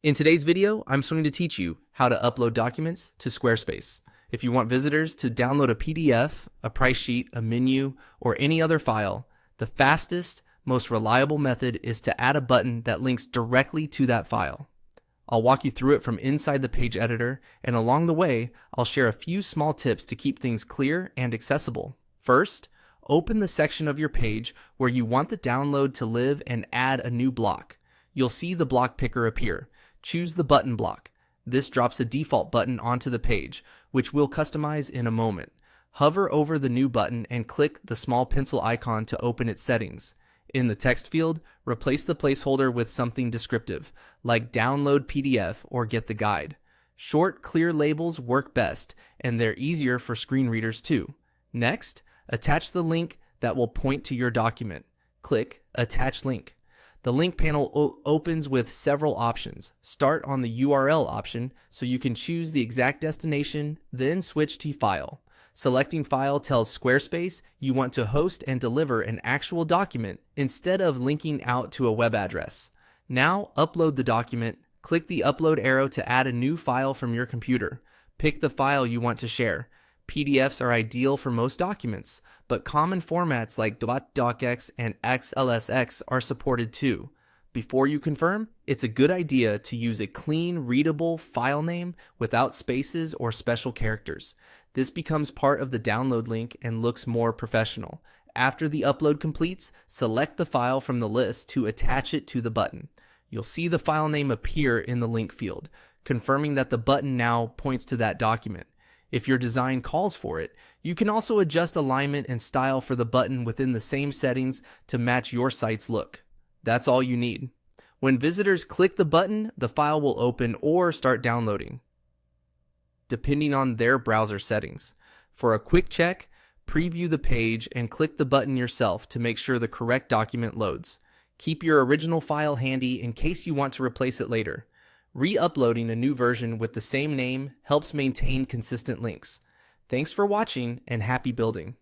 In today's video, I'm going to teach you how to upload documents to Squarespace. If you want visitors to download a PDF, a price sheet, a menu, or any other file, the fastest, most reliable method is to add a button that links directly to that file. I'll walk you through it from inside the page editor, and along the way, I'll share a few small tips to keep things clear and accessible. First, open the section of your page where you want the download to live and add a new block. You'll see the block picker appear. Choose the button block. This drops a default button onto the page, which we'll customize in a moment. Hover over the new button and click the small pencil icon to open its settings. In the text field, replace the placeholder with something descriptive, like download PDF or get the guide. Short, clear labels work best, and they're easier for screen readers too. Next, attach the link that will point to your document. Click Attach Link. The link panel opens with several options. Start on the URL option so you can choose the exact destination, then switch to File. Selecting File tells Squarespace you want to host and deliver an actual document instead of linking out to a web address. Now upload the document. Click the upload arrow to add a new file from your computer. Pick the file you want to share. PDFs are ideal for most documents, but common formats like .docx and XLSX are supported too. Before you confirm, it's a good idea to use a clean, readable file name without spaces or special characters. This becomes part of the download link and looks more professional. After the upload completes, select the file from the list to attach it to the button. You'll see the file name appear in the link field, confirming that the button now points to that document. If your design calls for it, you can also adjust alignment and style for the button within the same settings to match your site's look. That's all you need. When visitors click the button, the file will open or start downloading, depending on their browser settings. For a quick check, preview the page and click the button yourself to make sure the correct document loads. Keep your original file handy in case you want to replace it later. Re-uploading a new version with the same name helps maintain consistent links. Thanks for watching and happy building.